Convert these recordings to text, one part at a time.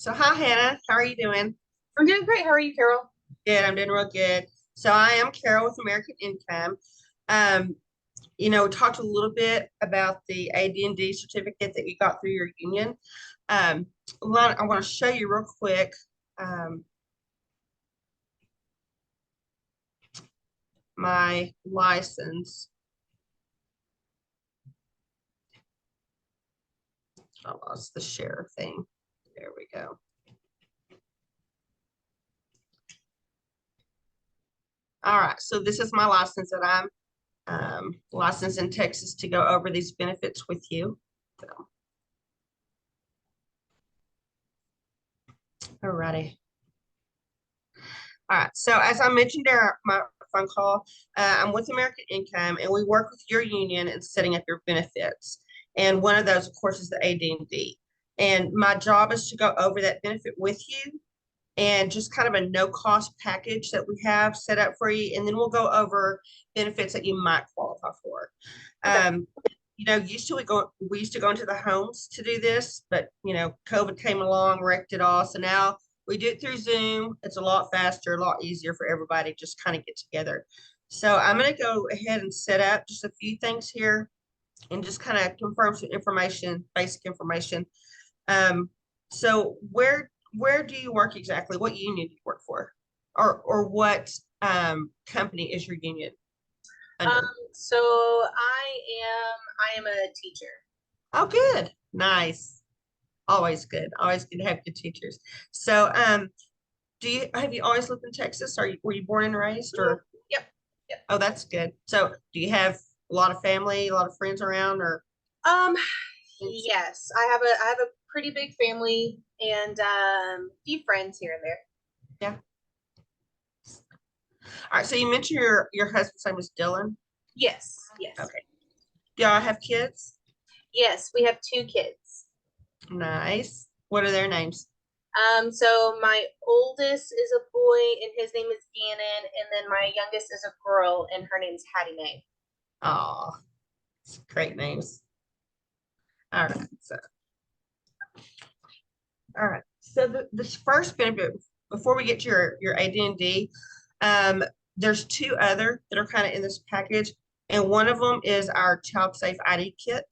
So hi Hannah, how are you doing? I'm doing great. How are you, Carol? Good, I'm doing real good. So I am Carol with American Income. Um, talked a little bit about the AD&D certificate that you got through your union. Um, I want to show you real quick um, my license. I lost the share thing. There we go. All right, so this is my license that I'm licensed in Texas to go over these benefits with you. So, all righty. All right. So as I mentioned during my phone call, I'm with American Income, and we work with your union in setting up your benefits. And one of those, of course, is the AD&D. And my job is to go over that benefit with you and just kind of a no cost package that we have set up for you. And then we'll go over benefits that you might qualify for. Okay. Um, we used to go into the homes to do this, but COVID came along, wrecked it all. So now we do it through Zoom. It's a lot faster, a lot easier for everybody to just kind of get together. So I'm going to go ahead and set up just a few things here and just kind of confirm some information, basic information. Um, so where do you work exactly? What union do you work for? Or what company is your union Um, under? so I am a teacher. Oh, good. Nice. Always good. Always good to have good teachers. So do you have you always lived in Texas? Were you born and raised or Yep. Yep. oh that's good. So do you have a lot of family, a lot of friends around or Um, it's, yes, I have a pretty big family and few friends here and there. yeah. All right. So you mentioned your husband's name is Dylan. Yes, yes, Okay. Do y'all have kids? yes. We have two kids. Nice. What are their names? So my oldest is a boy and his name is Gannon, and then my youngest is a girl and her name's Hattie Mae. Oh, great names. All right. So this first benefit, before we get to your AD&D, there's two other that are kind of in this package, and one of them is our Child Safe ID kit.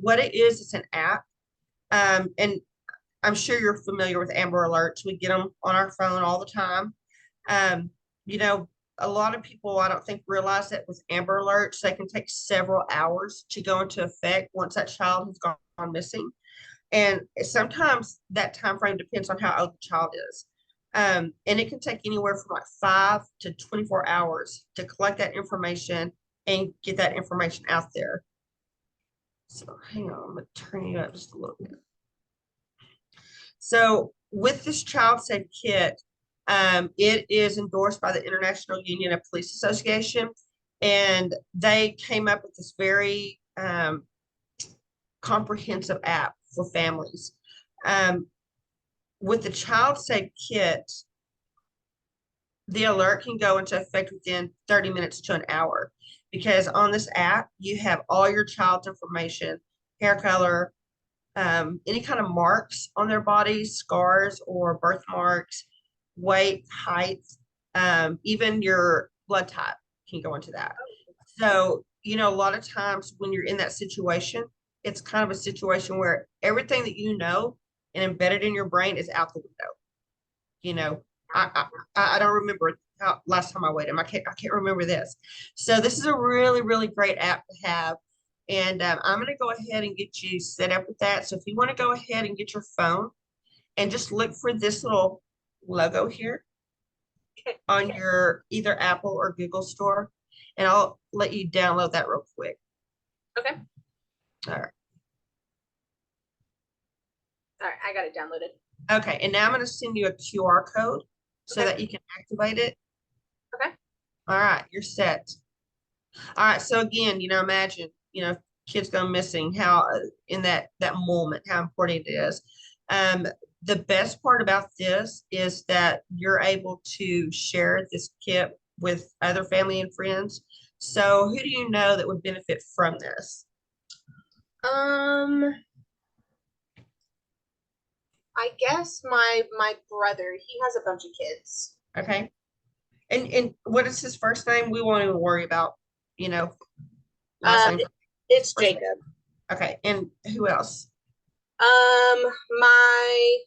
What it is, it's an app, and I'm sure you're familiar with Amber Alerts. We get them on our phone all the time. Um, you know, a lot of people I don't think realize that with Amber Alerts, they can take several hours to go into effect once that child has gone missing. And sometimes that time frame depends on how old the child is. And it can take anywhere from like 5 to 24 hours to collect that information and get that information out there. So hang on, I'm gonna turn you up just a little bit. So with this child safe kit, it is endorsed by the International Union of Police Association, and they came up with this very comprehensive app for families. Um, with the child safe kit, the alert can go into effect within 30 minutes to an hour because on this app, you have all your child's information, hair color, any kind of marks on their bodies, scars or birthmarks, weight, height, even your blood type can go into that. So, a lot of times when you're in that situation, it's kind of a situation where everything that you know and embedded in your brain is out the window. You know, I don't remember how last time I weighed him. I can't remember this. So this is a really, really great app to have. And I'm going to go ahead and get you set up with that. So if you want to go ahead and get your phone and just look for this little logo here on your either Apple or Google store, and I'll let you download that real quick. Okay. All right. All right. I got it downloaded. Okay. And now I'm going to send you a QR code so Okay. that you can activate it. Okay. All right. You're set. All right. So again, imagine, kids go missing, how in that moment, how important it is. Um, the best part about this is that you're able to share this kit with other family and friends. So who do you know that would benefit from this? Um, I guess my brother, he has a bunch of kids. Okay. And what is his first name? We won't even worry about, you know, last Um, name. it's First name. Jacob. Okay. And who else? My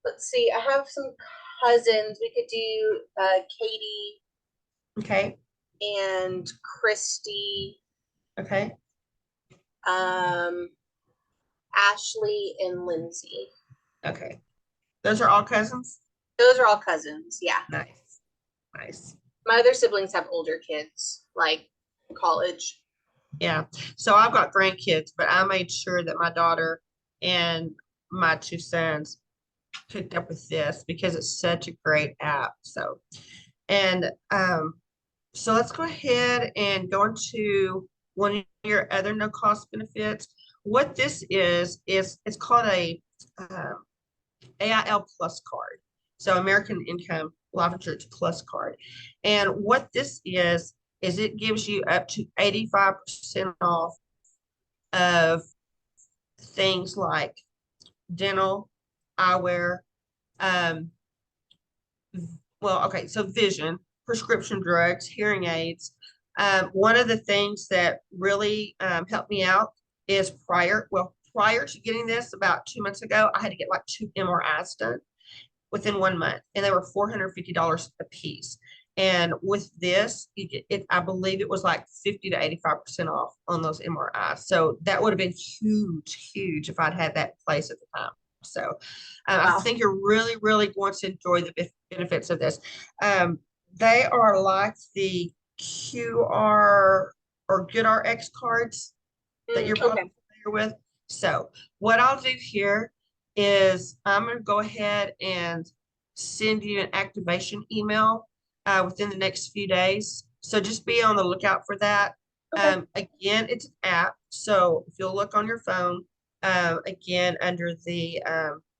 let's see, I have some cousins. We could do Katie Okay. and Christy, Okay. um, Ashley and Lindsay. Okay. Those are all cousins? Those are all cousins. Yeah. Nice. Nice. My other siblings have older kids, like college. Yeah. So I've got grandkids, but I made sure that my daughter and my two sons picked up with this because it's such a great app. So, and so let's go ahead and go into one of your other no cost benefits. What this is it's called a um, AIL Plus card. So American Income Life Insurance Plus card. And what this is it gives you up to 85% off of things like dental, eyewear, um, well, okay, so vision, prescription drugs, hearing aids. One of the things that really helped me out is prior to getting this about 2 months ago, I had to get like 2 MRIs done within 1 month, and they were $450 a piece. And with this, you get it, I believe it was like 50 to 85% off on those MRIs. So that would have been huge, huge if I'd had that in place at the time. So I Wow. think you're really, really going to enjoy the benefits of this. Um, they are like the QR or GoodRx cards that you're probably Okay. familiar with. So what I'll do here is I'm going to go ahead and send you an activation email within the next few days. So just be on the lookout for that. Okay. Again, it's an app. So if you'll look on your phone, again, under the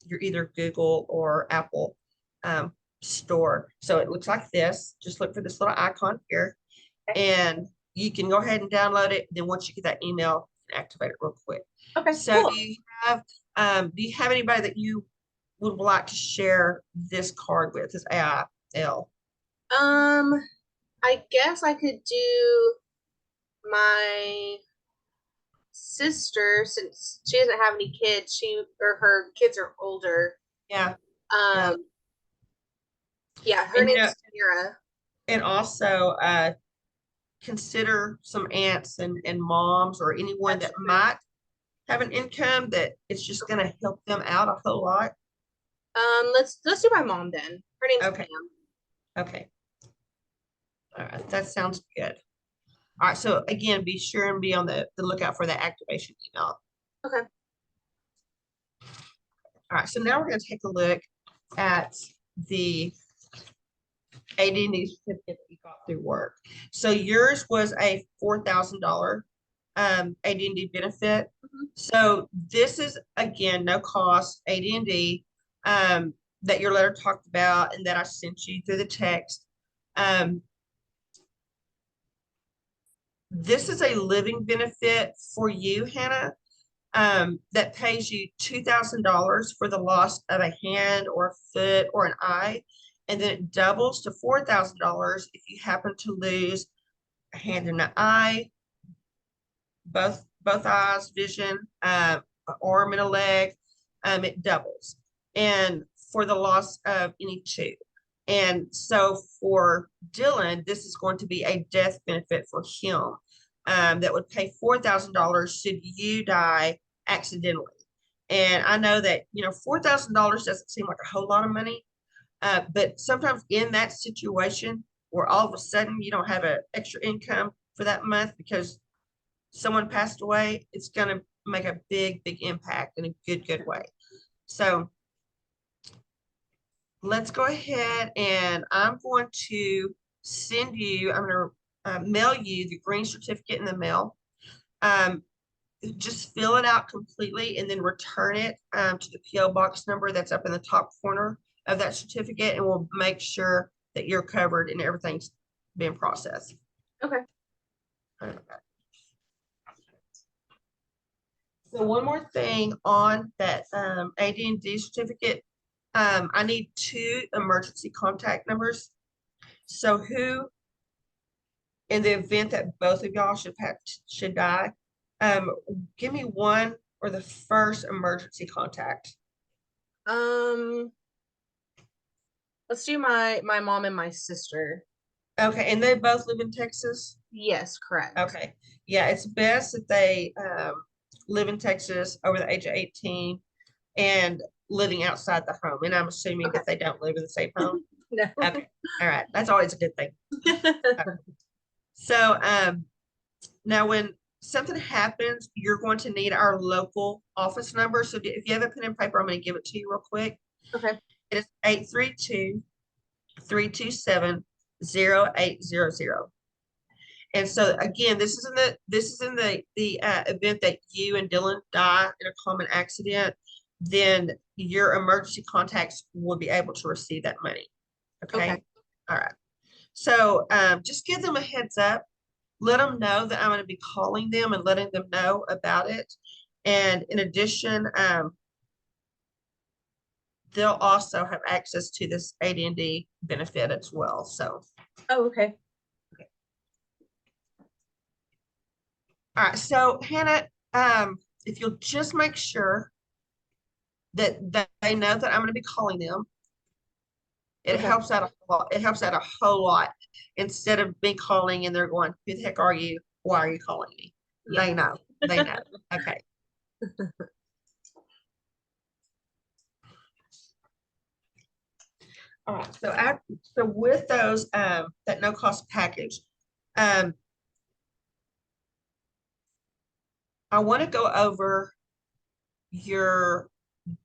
your either Google or Apple um, store. So it looks like this. Just look for this little icon here, Okay. and you can go ahead and download it. Then once you get that email, you can activate it real quick. Okay. So Cool. have do you have anybody that you would like to share this card with, this AIL? Um, I guess I could do my sister since she doesn't have any kids. She or her kids are older. Yeah, yeah. Um, yeah, her And name's Tara. and also consider some aunts and moms or anyone That's that true. might have an income that it's just going to help them out a whole lot. Let's do my mom then. Her name's Okay, Pam. okay. All right, that sounds good. All right, so again, be sure and be on the lookout for that activation email. Okay. All right, so now we're going to take a look at the AD&D certificate that you got through work. So yours was a $4,000 AD&D benefit. Mhm. So this is again no cost AD&D that your letter talked about and that I sent you through the text. Um, this is a living benefit for you, Hannah, that pays you $2,000 for the loss of a hand or a foot or an eye, and then it doubles to $4,000 if you happen to lose a hand and an eye, both eyes, vision, arm and a leg. It doubles, and for the loss of any two. And so for Dylan, this is going to be a death benefit for him that would pay $4,000 should you die accidentally. And I know that, $4,000 doesn't seem like a whole lot of money, but sometimes in that situation where all of a sudden you don't have an extra income for that month because someone passed away, it's going to make a big, big impact in a good, good way. So let's go ahead and I'm going to I'm going to mail you the green certificate in the mail. Um, just fill it out completely and then return it to the PO box number that's up in the top corner of that certificate, and we'll make sure that you're covered and everything's been processed. Okay. All So one more thing on that AD&D certificate. I need two emergency contact numbers. So who, in the event that both of y'all should die, um, give me one or the first emergency contact. Um, let's do my mom and my sister. Okay, and they both live in Texas? Yes, correct. Okay, yeah, it's best that they live in Texas over the age of 18 and living outside the home. And I'm assuming Okay. that they don't live in the same home. No. Okay, all right, that's always a good thing. So now when something happens, you're going to need our local office number. So if you have a pen and paper, I'm going to give it to you real quick. Okay. It is 832-327-0800. And so again, this is in the event that you and Dylan die in a common accident, then your emergency contacts will be able to receive that money. Okay. Okay. All right. So just give them a heads up. Let them know that I'm going to be calling them and letting them know about it. And in addition, they'll also have access to this AD&D benefit as well. So, Oh, okay. all right. So Hannah, if you'll just make sure that they know that I'm going to be calling them, it Okay. helps out a lot. It helps out a whole lot instead of me calling and they're going, "Who the heck are you? Why are you calling me?" Yeah. They know. They know. Okay. All right. So with those that no cost package, um, I want to go over your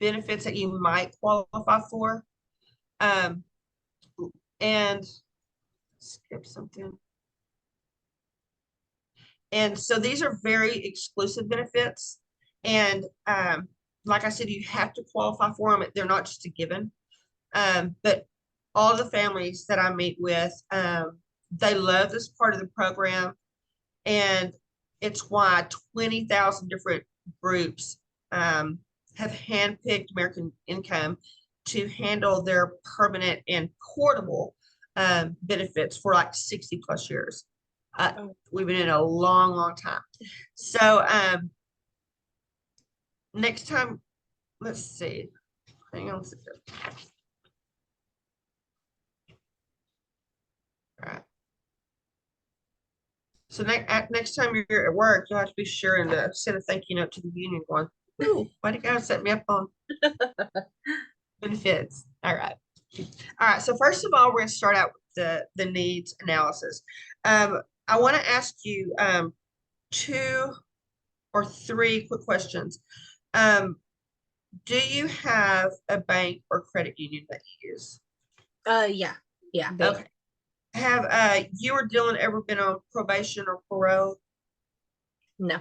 benefits that you might qualify for. Um, and skip something. And so these are very exclusive benefits. And like I said, you have to qualify for them. They're not just a given. But all the families that I meet with, they love this part of the program. And it's why 20,000 different groups have handpicked American Income to handle their permanent and portable benefits for like 60 plus years. We've been in a long, long time. So next time, let's see. Hang on a second. All right. So next time you're at work, you'll have to be sure and send a thank you note to the union going, ooh, why do you guys set me up on benefits? All right. All right. So first of all, we're going to start out with the needs analysis. I want to ask you two or three quick questions. Do you have a bank or credit union that you use? Yeah. Yeah. Bank. Okay. Have you or Dylan ever been on probation or parole? No.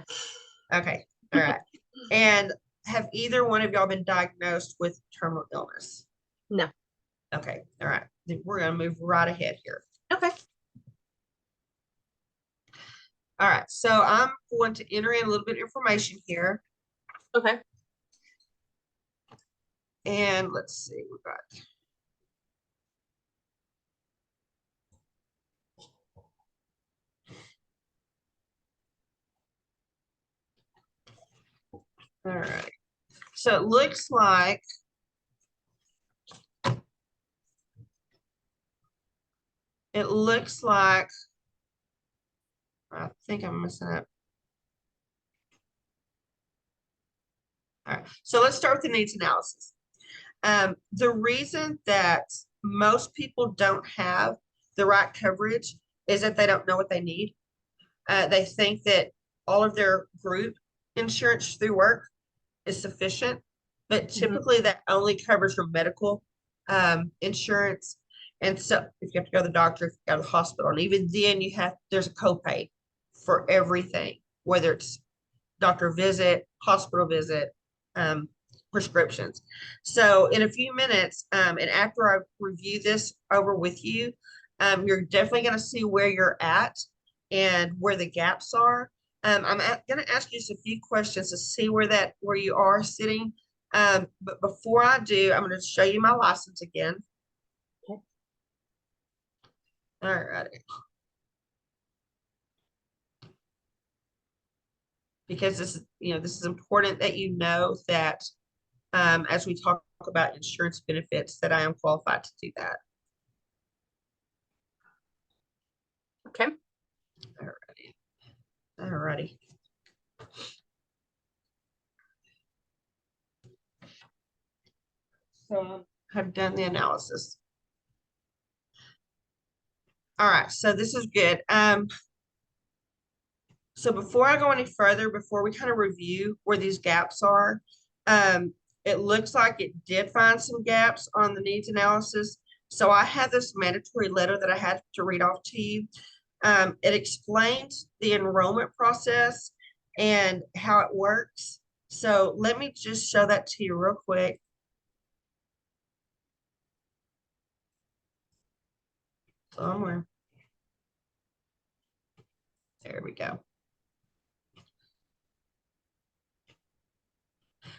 Okay. All right. And have either one of y'all been diagnosed with terminal illness? No. Okay. All right. Then we're going to move right ahead here. Okay. All right. So I'm going to enter in a little bit of information here. Okay. And let's see. We've got. All right. So it looks like I think I'm messing up. All right. So let's start with the needs analysis. The reason that most people don't have the right coverage is that they don't know what they need. They think that all of their group insurance through work is sufficient, but typically that only covers your medical insurance. And so if you have to go to the doctor, if you go to the hospital, and even then there's a copay for everything, whether it's doctor visit, hospital visit, um, prescriptions. So in a few minutes, and after I review this over with you, you're definitely going to see where you're at and where the gaps are. Going to ask you just a few questions to see where you are sitting. But before I do, I'm going to show you my license again. Okay. All right. Because this is important that you know that as we talk about insurance benefits, that I am qualified to do that. Okay. Alrighty. Alrighty. So I've done the analysis. All right, so this is good. So before I go any further, before we kind of review where these gaps are, um, it looks like it did find some gaps on the needs analysis. So I have this mandatory letter that I had to read off to you. It explains the enrollment process and how it works. So let me just show that to you real quick. Somewhere. There we go.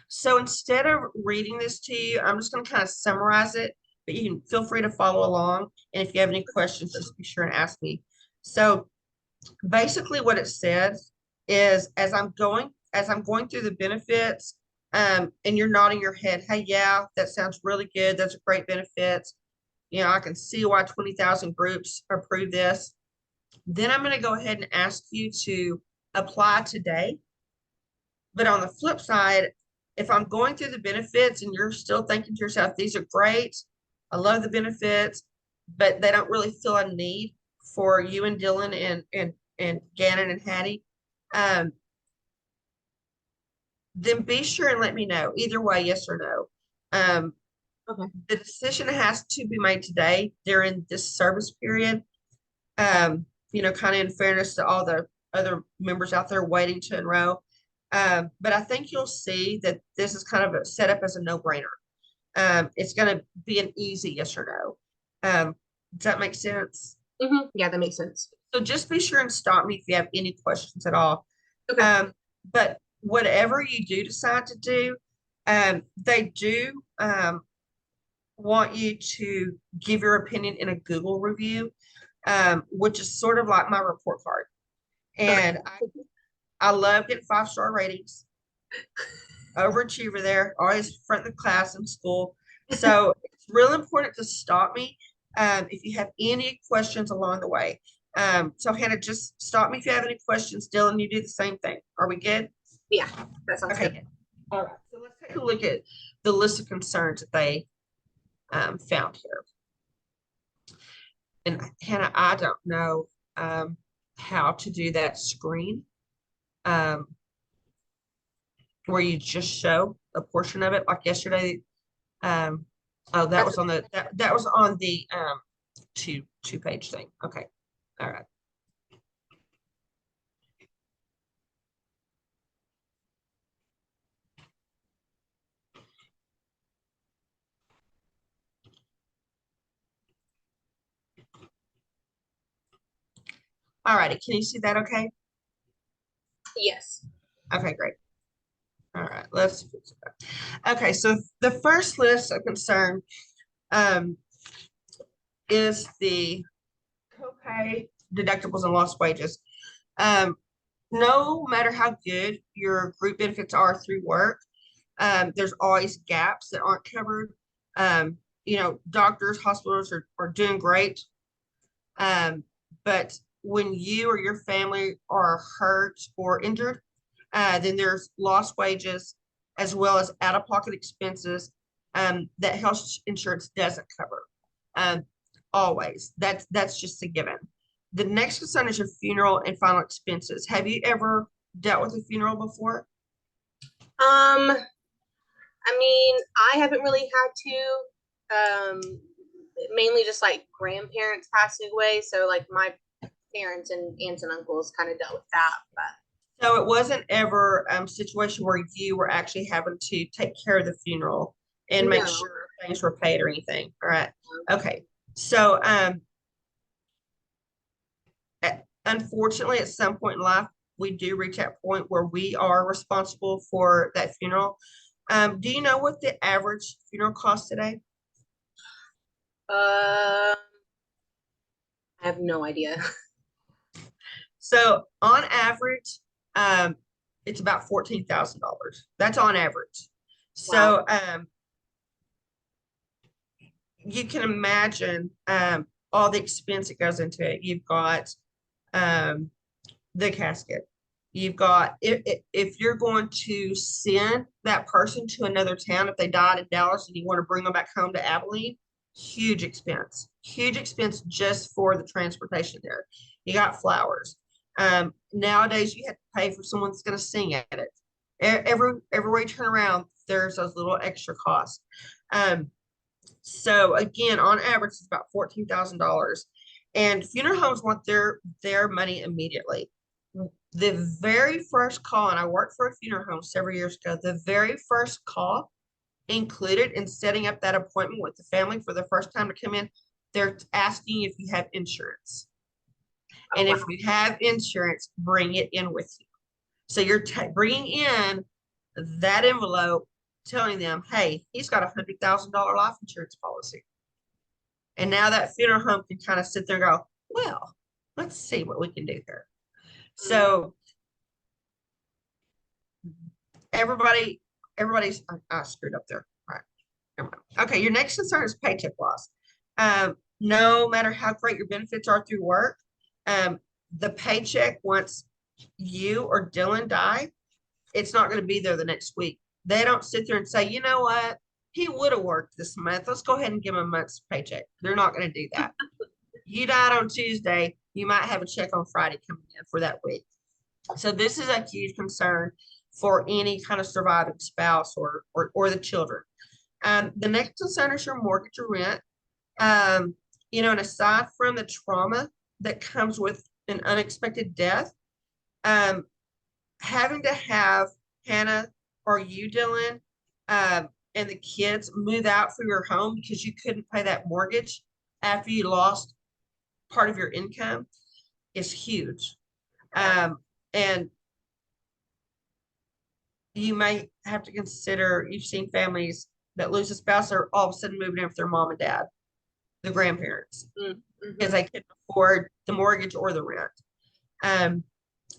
So instead of reading this to you, I'm just going to kind of summarize it, but you can feel free to follow along. And if you have any questions, just be sure and ask me. So basically what it says is as I'm going through the benefits, and you're nodding your head, hey, yeah, that sounds really good. Those are great benefits. I can see why 20,000 groups approve this. Then I'm going to go ahead and ask you to apply today. But on the flip side, if I'm going through the benefits and you're still thinking to yourself, these are great, I love the benefits, but they don't really feel a need for you and Dylan and Gannon and Hattie, um, then be sure and let me know. Either way, yes or no. Okay. The decision has to be made today during this service period. Kind of in fairness to all the other members out there waiting to enroll. But I think you'll see that this is kind of set up as a no-brainer. It's going to be an easy yes or no. Does that make sense? Yeah, that makes sense. So just be sure and stop me if you have any questions at all. Okay. But whatever you do decide to do, they do want you to give your opinion in a Google review, which is sort of like my report card. And I love getting 5-star ratings. Overachiever there, always front of the class in school. So it's real important to stop me if you have any questions along the way. So Hannah, just stop me if you have any questions. Dylan, you do the same thing. Are we good? Yeah, that sounds Okay. good. All right. So let's take a look at the list of concerns that they found here. And Hannah, I don't know how to do that screen where you just show a portion of it, like yesterday. Oh, that was on the that was on the two-page thing. Okay. All right. All righty. Can you see that okay? Yes. Okay, great. All right, let's fix it. Okay, so the first list of concern is the copay, deductibles, and lost wages. Um, no matter how good your group benefits are through work, there's always gaps that aren't covered. Doctors, hospitals are doing great. But when you or your family are hurt or injured, then there's lost wages as well as out-of-pocket expenses that health insurance doesn't cover. Um, Always. That's just a given. The next concern is your funeral and final expenses. Have you ever dealt with a funeral before? I mean, I haven't really had to. Mainly just like grandparents passing away. So like my parents and aunts and uncles kind of dealt with that. But So it wasn't ever a situation where you were actually having to take care of the funeral and make no. sure things were paid or anything. All right. Okay. So unfortunately, at some point in life, we do reach that point where we are responsible for that funeral. Do you know what the average funeral costs today? I have no idea. So on average, um, it's about $14,000. That's on average. Wow. So you can imagine all the expense that goes into it. You've got um, the casket. You've got if you're going to send that person to another town, if they died in Dallas and you want to bring them back home to Abilene, huge expense just for the transportation there. You got flowers. Nowadays, you have to pay for someone that's going to sing at it. Everywhere you turn around, there's those little extra costs. Um, so again, on average, it's about $14,000. And funeral homes want their money immediately. The very first call, and I worked for a funeral home several years ago, the very first call included in setting up that appointment with the family for the first time to come in, they're asking if you have insurance. Oh, And wow. if you have insurance, bring it in with you. So you're bringing in that envelope, telling them, hey, he's got $100,000 life insurance policy. And now that funeral home can kind of sit there and go, well, let's see what we can do here. Mm. So everybody's, I screwed up there. All right. Never mind. Okay. Your next concern is paycheck loss. No matter how great your benefits are through work, um, the paycheck, once you or Dylan die, it's not going to be there the next week. They don't sit there and say, you know what? He would have worked this month. Let's go ahead and give him a month's paycheck. They're not going to do that. You died on Tuesday, you might have a check on Friday coming in for that week. So this is a huge concern for any kind of surviving spouse or the children. The next concern is your mortgage or rent. And aside from the trauma that comes with an unexpected death, um, having to have Hannah or you, Dylan, and the kids move out from your home because you couldn't pay that mortgage after you lost part of your income is huge. And you may have to consider, you've seen families that lose a spouse are all of a sudden moving in with their mom and dad, the grandparents, because they couldn't afford the mortgage or the rent.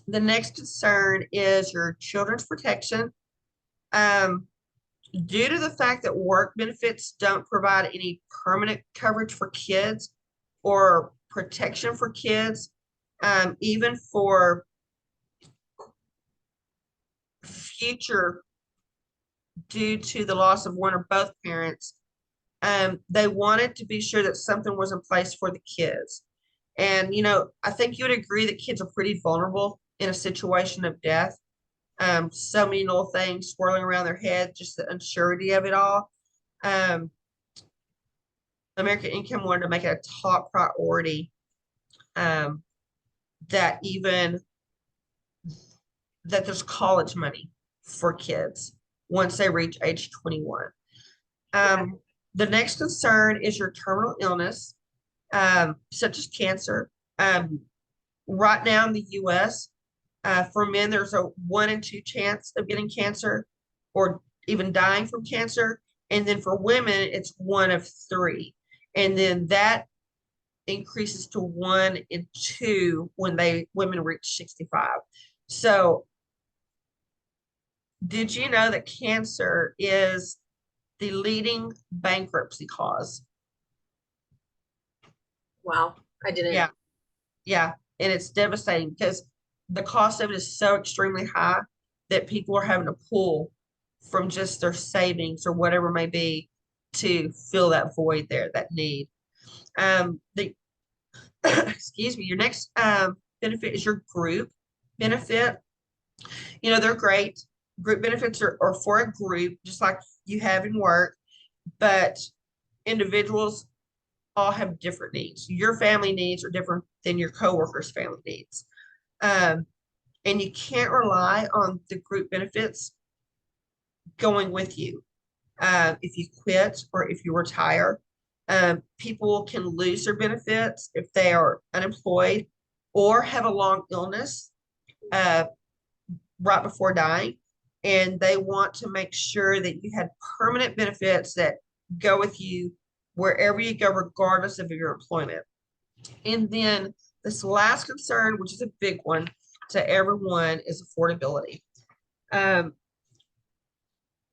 The next concern is your children's protection. Due to the fact that work benefits don't provide any permanent coverage for kids or protection for kids, even for future due to the loss of one or both parents, they wanted to be sure that something was in place for the kids. And, I think you would agree that kids are pretty vulnerable in a situation of death. So many little things swirling around their head, just the uncertainty of it all. Um, American Income wanted to make it a top priority, um, that even that there's college money for kids once they reach age 21. The next concern is your terminal illness, such as cancer. Right now in the US, for men, there's a 1 in 2 chance of getting cancer or even dying from cancer. And then for women, it's 1 of 3. And then that increases to 1 in 2 when women reach 65. So did you know that cancer is the leading bankruptcy cause? Wow. I didn't. Yeah, yeah. And it's devastating because the cost of it is so extremely high that people are having to pull from just their savings or whatever it may be to fill that void there, that need. The excuse me, your next benefit is your group benefit. They're great. Group benefits are for a group, just like you have in work, but individuals all have different needs. Your family needs are different than your coworkers' family needs. And you can't rely on the group benefits going with you. If you quit or if you retire, people can lose their benefits if they are unemployed or have a long illness uh, right before dying. And they want to make sure that you had permanent benefits that go with you wherever you go, regardless of your employment. And then this last concern, which is a big one to everyone, is affordability. Um,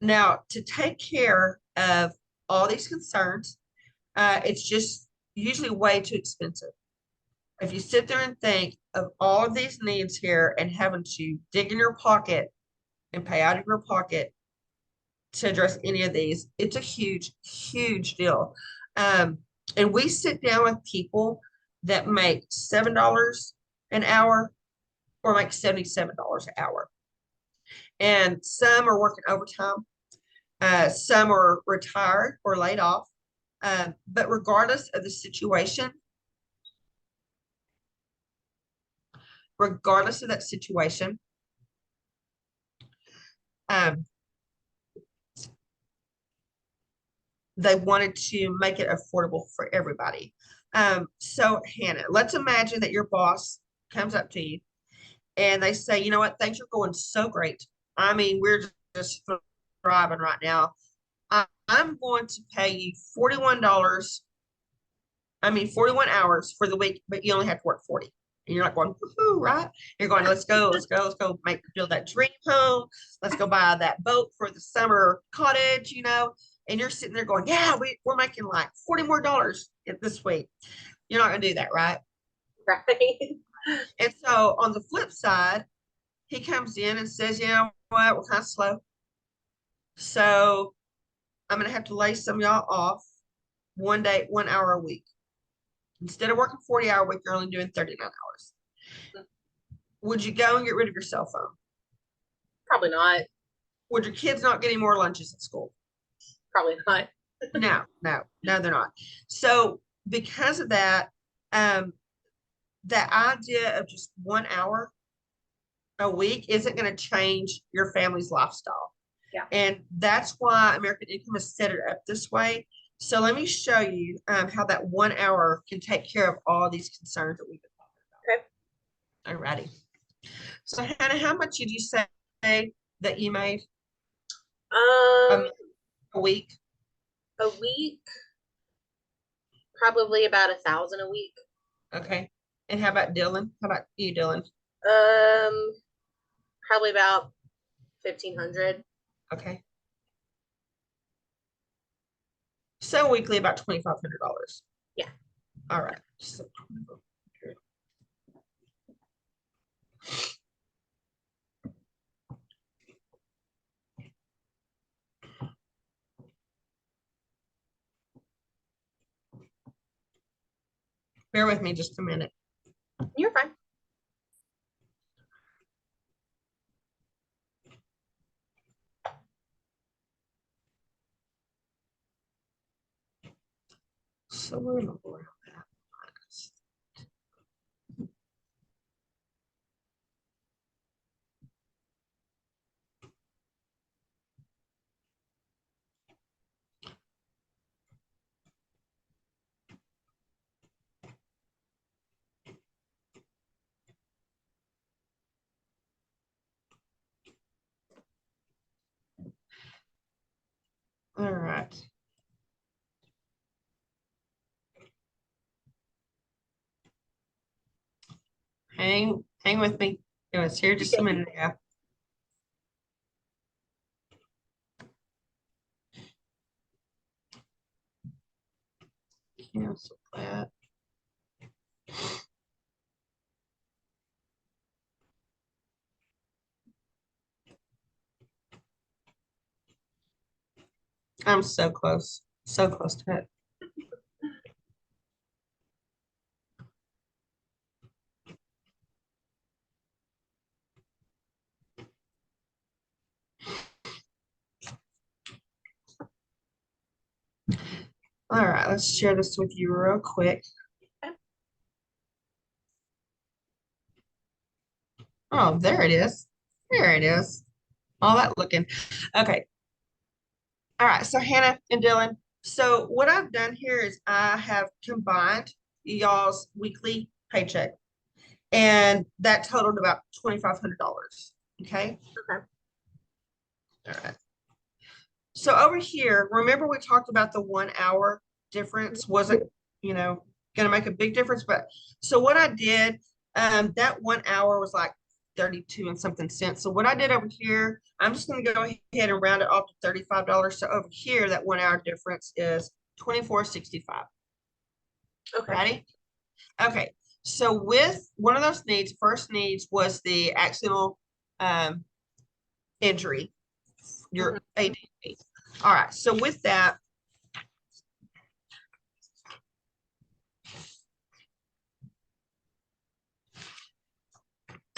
Now, to take care of all these concerns, it's just usually way too expensive. If you sit there and think of all of these needs here and having to dig in your pocket and pay out of your pocket to address any of these, it's a huge, huge deal. Um, and we sit down with people that make $7 an hour or make $77 an hour. And some are working overtime. Some are retired or laid off. But regardless of that situation, um, they wanted to make it affordable for everybody. So Hannah, let's imagine that your boss comes up to you and they say, you know what, things are going so great. I mean, we're just thriving right now. I'm going to pay you $41. I mean, 41 hours for the week, but you only have to work 40. And you're not going, woohoo, right? You're going, let's go build that dream home. Let's go buy that boat for the summer cottage, And you're sitting there going, yeah, we're making like 40 more dollars this week. You're not going to do that, right? Right. And so on the flip side, he comes in and says, you know what, we're kind of slow. So I'm going to have to lay some of y'all off 1 day, 1 hour a week. Instead of working 40-hour week, you're only doing 39 hours. Would you go and get rid of your cell phone? Probably not. Would your kids not get any more lunches at school? Probably not. No, they're not. So because of that, that idea of just 1 hour a week isn't going to change your family's lifestyle. Yeah. And that's why American Income has set it up this way. So let me show you how that 1 hour can take care of all these concerns that we've been talking about. Okay. Alrighty. So Hannah, how much did you say that you made Um, a week? a week, probably about 1,000 a week. Okay. And how about Dylan? How about you, Dylan? Probably about 1,500. Okay. So weekly about $2,500. Yeah. All right. So, bear with me just a minute. You're fine. So we're gonna go around that. All right. Hang with me. It was here just a minute ago. Cancel that. I'm so close to it. All right, let's share this with you real quick. Oh, there it is. There it is. All that looking. Okay. All right. So Hannah and Dylan. So what I've done here is I have combined y'all's weekly paycheck. and that totaled about $2,500. Okay. Okay. All right. So over here, remember we talked about the 1 hour difference wasn't, going to make a big difference. But so what I did, that 1 hour was like 32 and something cents. So what I did over here, I'm just going to go ahead and round it off to $35. So over here, that 1 hour difference is 24.65. Okay. Ready? Okay. So with one of those needs, first needs was the accidental um, injury, Mhm. your ADP. All right. So with that,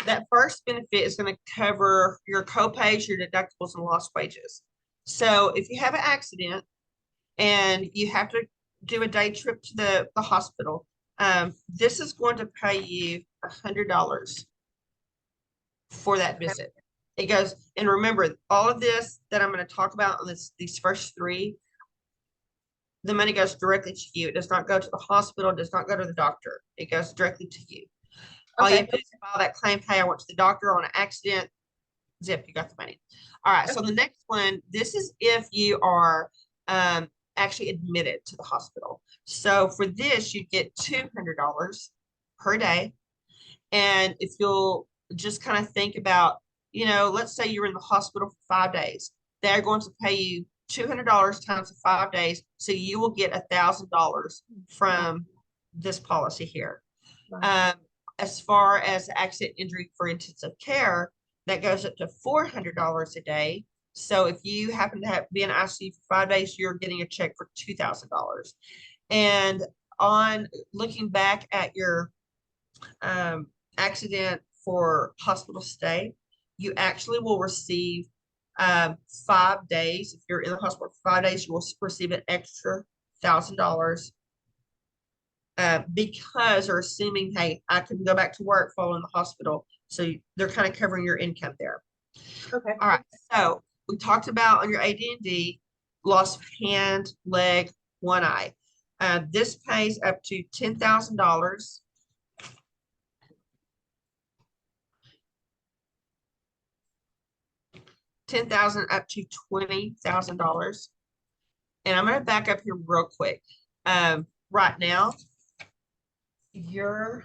that first benefit is going to cover your copays, your deductibles, and lost wages. So if you have an accident and you have to do a day trip to the hospital, this is going to pay you $100 for that Okay. visit. It goes, and remember, all of this that I'm going to talk about on these first three, the money goes directly to you. It does not go to the hospital, it does not go to the doctor. It goes directly to you. All you Okay. have to do is file that claim, hey, I went to the doctor on an accident, zip, you got the money. All right, so Okay. the next one, this is if you are actually admitted to the hospital. So for this, you get $200 per day. And if you'll just kind of think about, let's say you're in the hospital for 5 days, they're going to pay you $200 times 5 days. So you will get $1,000 from this policy here. Wow. Um, as far as accident injury for intensive care, that goes up to $400 a day. So if you happen to be in ICU for 5 days, you're getting a check for $2,000. And on looking back at your um, accident for hospital stay, you actually will receive 5 days. If you're in the hospital for 5 days, you will receive an extra $1,000 because they're assuming, hey, I can go back to work following the hospital. So they're kind of covering your income there. Okay. All right. So we talked about on your AD&D, loss of hand, leg, one eye. This pays up to $10,000. 10,000 up to $20,000. And I'm going to back up here real quick. Right now, your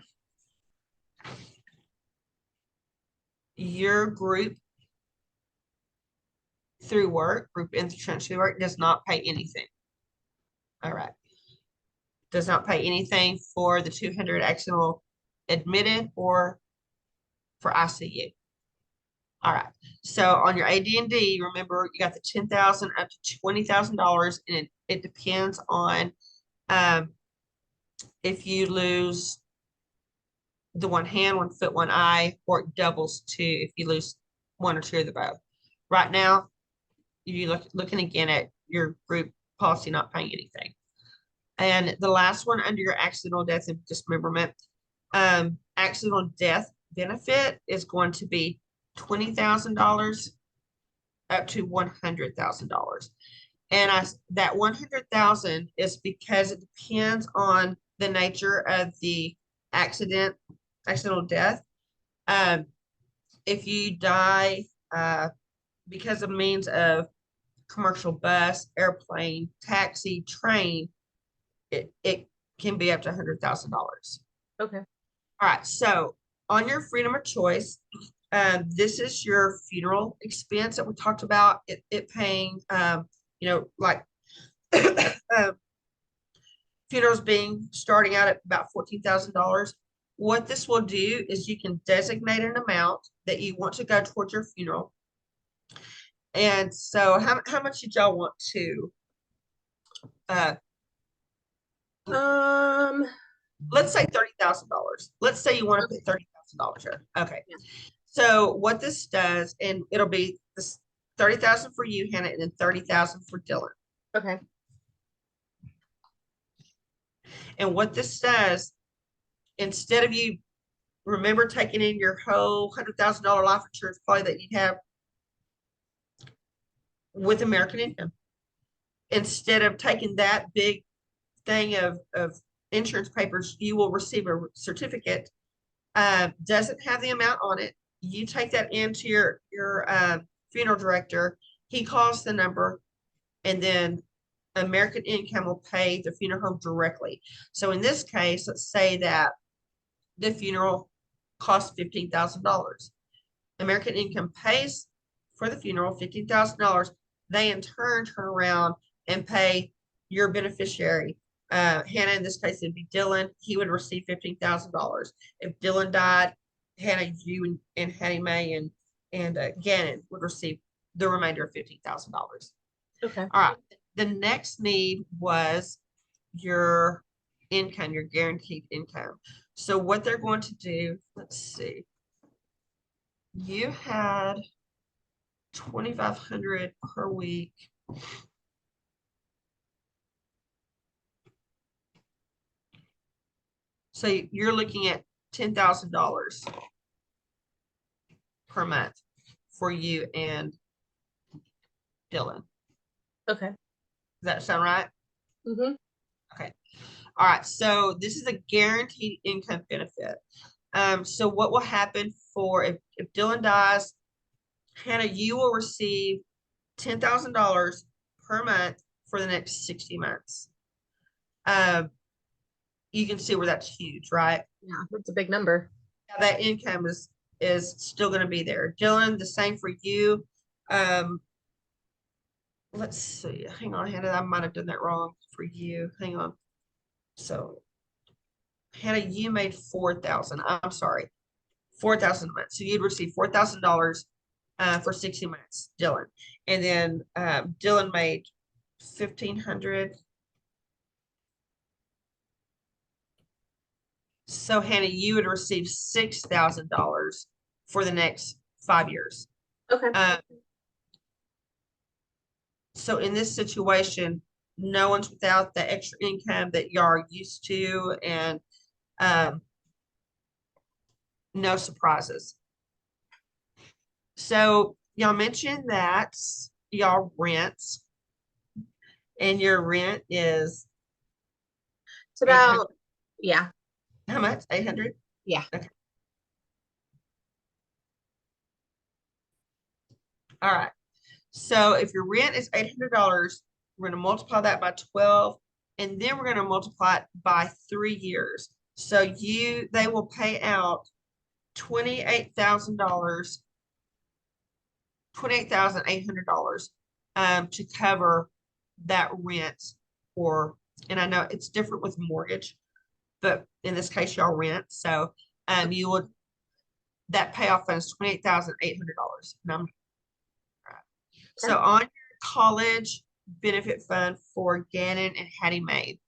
group through work, group insurance through work does not pay anything. All right. Does not pay anything for the 200 accidental admitted or for ICU. All right. So on your AD&D, remember you got the 10,000 up to $20,000, and it depends on if you lose the one hand, one foot, one eye, or it doubles to if you lose one or two of the both. Right now, you looking again at your group policy not paying anything. And the last one under your accidental death and dismemberment, accidental death benefit is going to be $20,000 up to $100,000. And that 100,000 is because it depends on the nature of the accidental death. Um, if you die because of means of commercial bus, airplane, taxi, train, it can be up to $100,000. Okay. All right. So on your freedom of choice, this is your funeral expense that we talked about. It paying, like funerals being starting out at about $14,000. What this will do is you can designate an amount that you want to go towards your funeral. And so how much did y'all want to uh Um. let's say $30,000. Let's say you want to put $30,000 here. Okay. Yeah. So what this does, and it'll be this 30,000 for you, Hannah, and then 30,000 for Dylan. Okay. And what this does, instead of you remember taking in your whole $100,000 life insurance policy that you have with American Income, instead of taking that big thing of insurance papers, you will receive a certificate doesn't have the amount on it. You take that into your funeral director. He calls the number, and then American Income will pay the funeral home directly. So in this case, let's say that the funeral costs $15,000. American Income pays for the funeral $15,000. They in turn turn around and pay your beneficiary. Hannah, in this case, it'd be Dylan. He would receive $15,000. If Dylan died, Hannah, you and Hattie Mae and Gannon would receive the remainder of $15,000. Okay. All right. The next need was your income, your guaranteed income. So what they're going to do, let's see. You had 2,500 per week. So you're looking at $10,000 per month for you and Dylan. Okay. Does that sound right? Mm-hmm. Okay. All right. So this is a guaranteed income benefit. So what will happen for if Dylan dies, Hannah, you will receive $10,000 per month for the next 60 months. You can see where that's huge, right? Yeah, that's a big number. Now, that income is still going to be there. Dylan, the same for you. Um, let's see. Hang on, Hannah. I might have done that wrong for you. Hang on. So, Hannah, you made 4,000. I'm sorry, 4,000 a month. So you'd receive $4,000 for 60 months, Dylan. And then Dylan made 1,500. So Hannah, you would receive $6,000 for the next 5 years. Okay. So in this situation, no one's without the extra income that you are used to, and um, no surprises. So y'all mentioned that y'all rent, and your rent is It's about, yeah, how much? 800? yeah. Okay. All right. So if your rent is $800, we're going to multiply that by 12, and then we're going to multiply it by 3 years. So they will pay out $28,000, $28,800 to cover that rent. And I know it's different with mortgage, but in this case, y'all rent. So you would that payoff fund is $28,800. So on your college benefit fund for Gannon and Hattie Mae,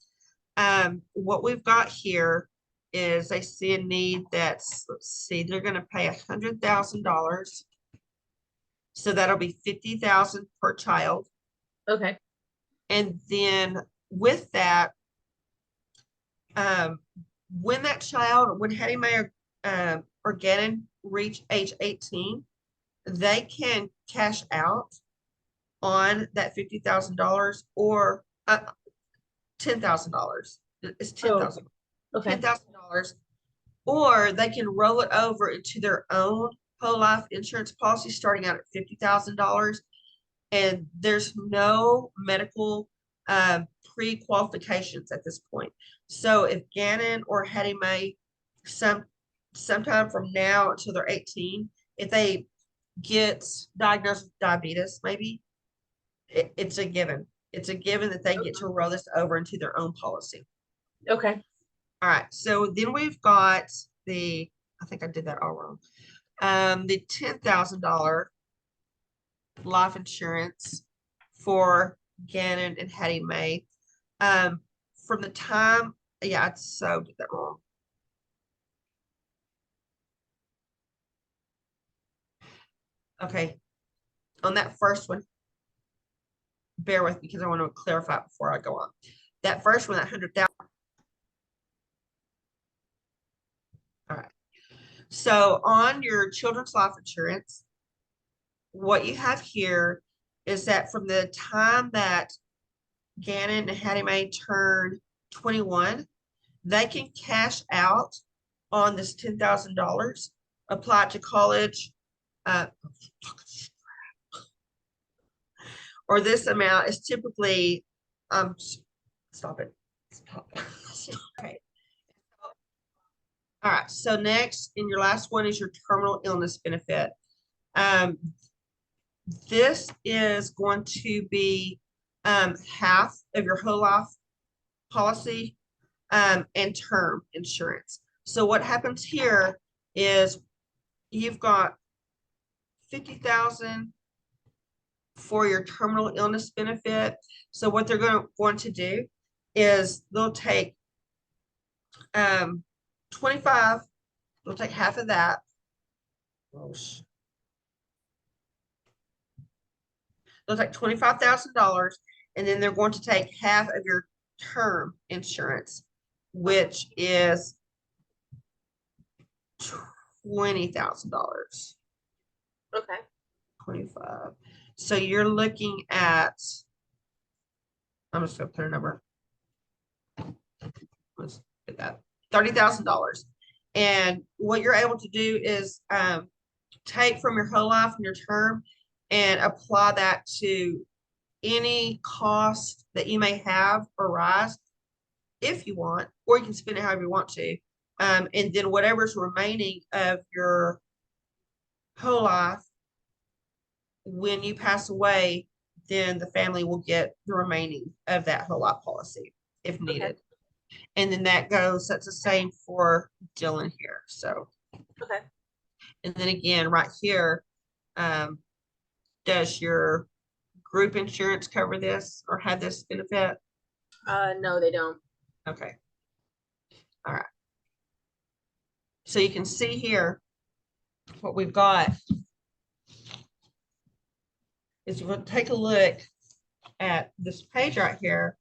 what we've got here is they see a need that's, let's see, they're going to pay $100,000. So that'll be 50,000 per child. Okay. And then with that, when that child, when Hattie Mae or Gannon reach age 18, they can cash out on that $50,000 or $10,000. It's 10,000. Okay. $10,000, or they can roll it over into their own whole life insurance policy starting out at $50,000. And there's no medical pre-qualifications at this point. So if Gannon or Hattie Mae sometime from now until they're 18, if they get diagnosed with diabetes, maybe it's a given. It's a given that they get to roll this over into their own policy. Okay. All right. So then we've got I think I did that all wrong. The $10,000 life insurance for Gannon and Hattie Mae. From the time, yeah, I so did that wrong. Okay. On that first one, bear with me because I want to clarify before I go on. That first one, that 100,000. All right. So on your children's life insurance, what you have here is that from the time that Gannon and Hattie Mae turn 21, they can cash out on this $10,000, apply it to college, uh, or this amount is typically, stop it. Stop. Okay. All right. So next, and your last one is your terminal illness benefit. Um, this is going to be half of your whole life policy and term insurance. So what happens here is you've got 50,000 for your terminal illness benefit. So what they're going to do is they'll take 25, they'll take half of that. They'll take $25,000, and then they're going to take half of your term insurance, which is $20,000. Okay. 25. So you're looking at, I'm just gonna put a number. Let's get that, $30,000. And what you're able to do is take from your whole life and your term and apply that to any cost that you may have arise if you want, or you can spend it however you want to. And then whatever's remaining of your whole life, when you pass away, then the family will get the remaining of that whole life policy if needed. Okay. And then that's the same for Dylan here. So, okay. And then again, right here, does your group insurance cover this or have this benefit? No, they don't. Okay. All right. So you can see here what we've got is we'll take a look at this page right here.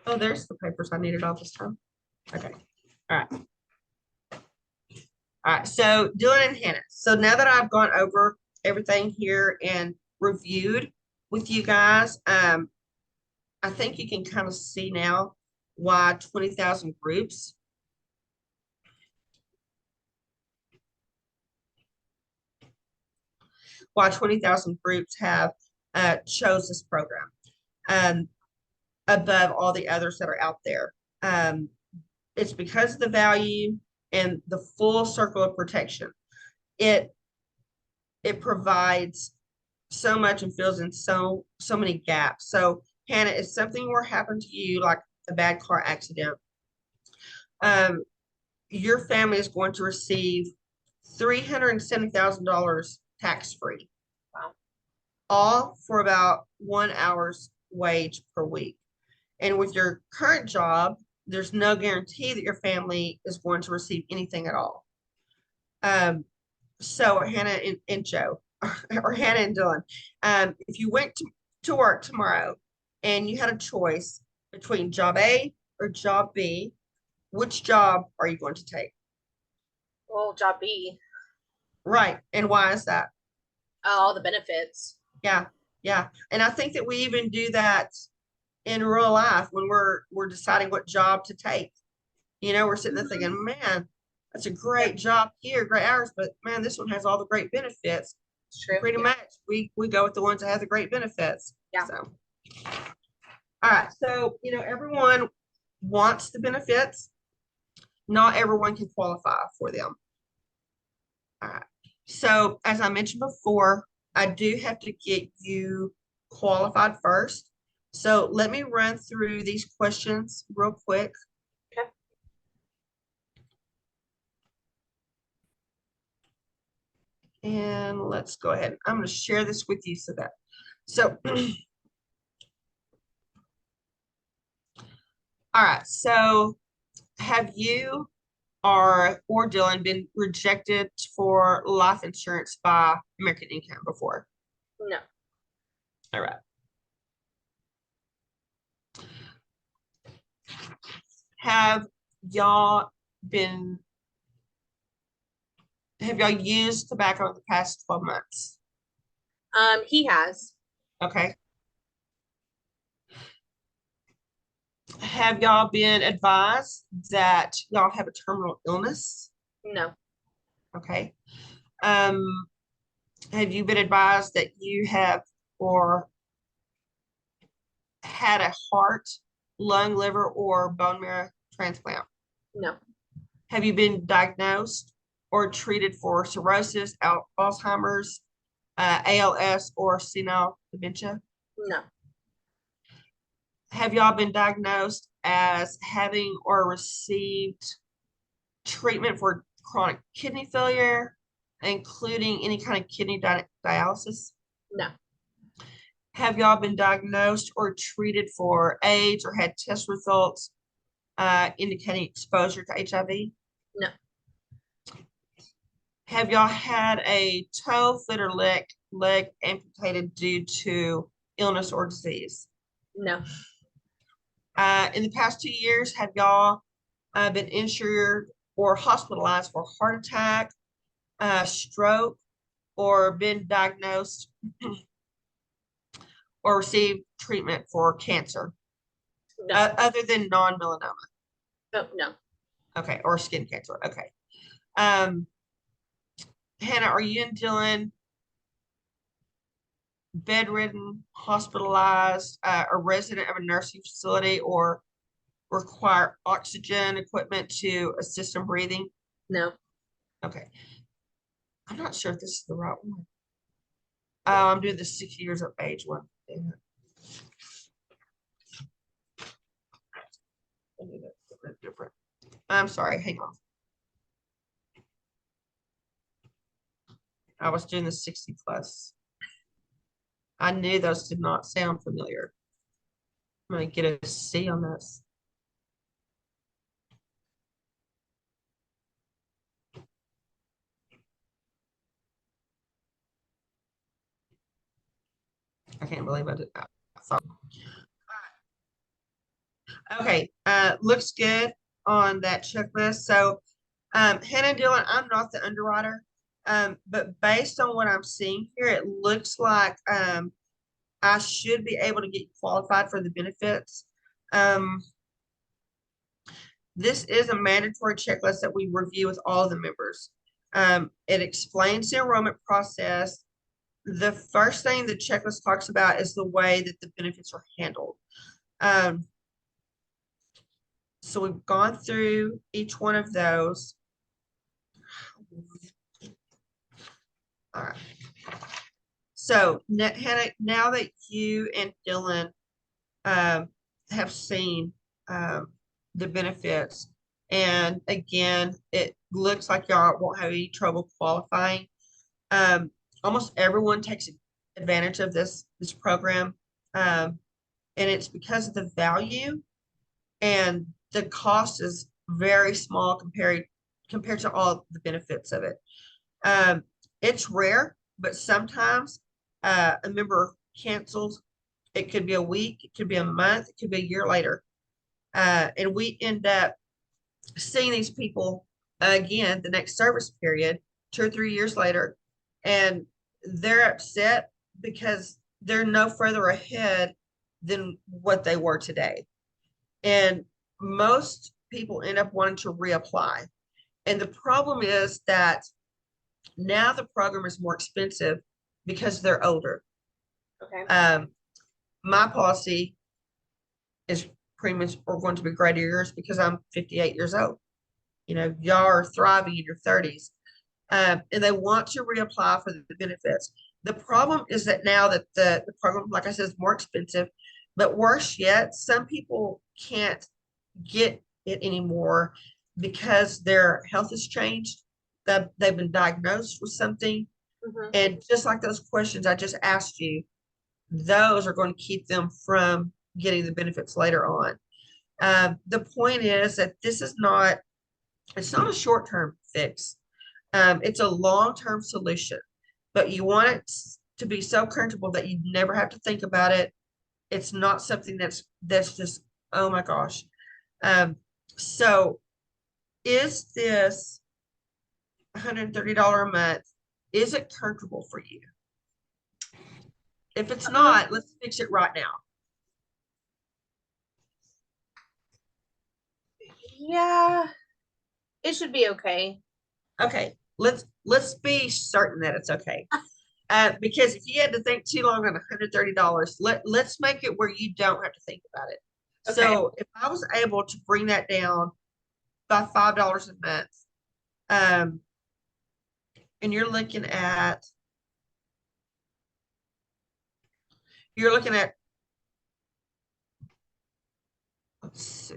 Oh, there's the papers I needed all this time. Okay. All right. All right. So Dylan and Hannah. So now that I've gone over everything here and reviewed with you guys, I think you can kind of see now why 20,000 groups have chose this program above all the others that are out there. It's because of the value and the full circle of protection. It provides so much and fills in so many gaps. So Hannah, if something were to happen to you, like a bad car accident, your family is going to receive $370,000 tax-free. Wow. All for about 1 hour's wage per week. And with your current job, there's no guarantee that your family is going to receive anything at all. So Hannah and Joe, or Hannah and Dylan, if you went to work tomorrow and you had a choice between job A or job B, which job are you going to take? Well, job B. Right. And why is that? All the benefits. Yeah. Yeah. And I think that we even do that in real life when we're deciding what job to take. You know, we're sitting there thinking, man, that's a great job here, great hours, but man, this one has all the great benefits. True. Pretty much we go with the ones that have the great benefits. Yeah. So all right. So, you know, everyone wants the benefits. Not everyone can qualify for them. All right. So as I mentioned before, I do have to get you qualified first. So let me run through these questions real quick. Okay. And let's go ahead. I'm going to share this with you so all right. So have you or Dylan been rejected for life insurance by American Income before? No. All right. Have y'all been Have y'all used tobacco in the past 12 months? He has. Okay. Have y'all been advised that y'all have a terminal illness? No, Okay. Um, have you been advised that you have or had a heart, lung, liver, or bone marrow transplant? no, Have you been diagnosed or treated for cirrhosis, Alzheimer's, ALS, or senile dementia? no, Have y'all been diagnosed as having or received treatment for chronic kidney failure, including any kind of kidney dialysis? no, Have y'all been diagnosed or treated for AIDS or had test results indicating exposure to HIV? no, Have y'all had a toe, foot, or leg amputated due to illness or disease? no, In the past 2 years, have y'all been insured or hospitalized for heart attack, stroke, or been diagnosed or received treatment for cancer no, other than non-melanoma? no, no, Okay, or skin cancer. Okay. Um, Hannah, are you and Dylan bedridden, hospitalized, a resident of a nursing facility, or require oxygen equipment to assist in breathing? no. Okay. I'm not sure if this is the right one. I'm doing the 60 years of age one. Dang it. I knew that was different. I'm sorry. Hang on. I was doing the 60 plus. I knew those did not sound familiar. I'm going to get a C on this. I can't believe I did that. Okay, looks good on that checklist. So, Hannah and Dylan, I'm not the underwriter, but based on what I'm seeing here, it looks like I should be able to get qualified for the benefits. Um, this is a mandatory checklist that we review with all of the members. It explains the enrollment process. The first thing the checklist talks about is the way that the benefits are handled. Um, so we've gone through each one of those. All right. So Hannah, now that you and Dylan have seen the benefits, and again, it looks like y'all won't have any trouble qualifying. Um, Almost everyone takes advantage of this program, and it's because of the value, and the cost is very small compared to all the benefits of it. Um, it's rare, but sometimes a member cancels. It could be a week, it could be a month, it could be a year later. And we end up seeing these people again the next service period, 2 or 3 years later, and they're upset because they're no further ahead than what they were today. And most people end up wanting to reapply. And the problem is that now the program is more expensive because they're older. Okay. My policy is premiums are going to be greater yours because I'm 58 years old. You know, y'all are thriving in your 30s, and they want to reapply for the benefits. The problem is that now that the program, like I said, is more expensive, but worse yet, some people can't get it anymore because their health has changed. That they've been diagnosed with something. Mm-hmm. And just like those questions I just asked you, those are going to keep them from getting the benefits later on. The point is that it's not a short-term fix. It's a long-term solution, but you want it to be so comfortable that you never have to think about it. It's not something that's just, oh my gosh. So is this $130 a month, is it comfortable for you? If it's Um, not, let's fix it right now. yeah, it should be okay. Okay, let's be certain that it's okay. Because if you had to think too long on $130, let's make it where you don't have to think about it. Okay. So if I was able to bring that down by $5 a month, um, and you're looking at, let's see,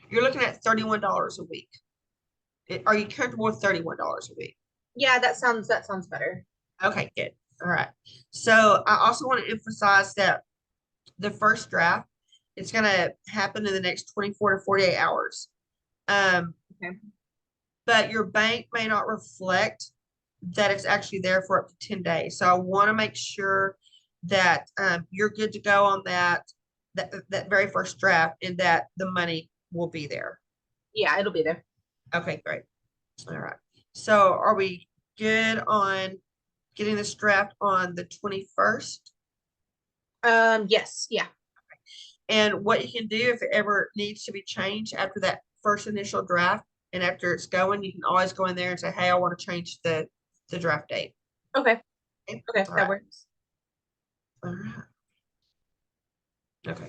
you're looking at $31 a week. Are you comfortable with $31 a week? Yeah, that sounds better. Okay, good. All right. So I also want to emphasize that the first draft, it's going to happen in the next 24 to 48 hours. Um, Okay. but your bank may not reflect that it's actually there for up to 10 days. So I want to make sure that you're good to go on that very first draft and that the money will be there. Yeah, it'll be there. Okay, great. All right. So are we good on getting this draft on the 21st? Yes, yeah. And what you can do if it ever needs to be changed after that first initial draft and after it's going, you can always go in there and say, hey, I want to change the draft date. Okay. Okay. Okay, All that right. works. All right. Okay.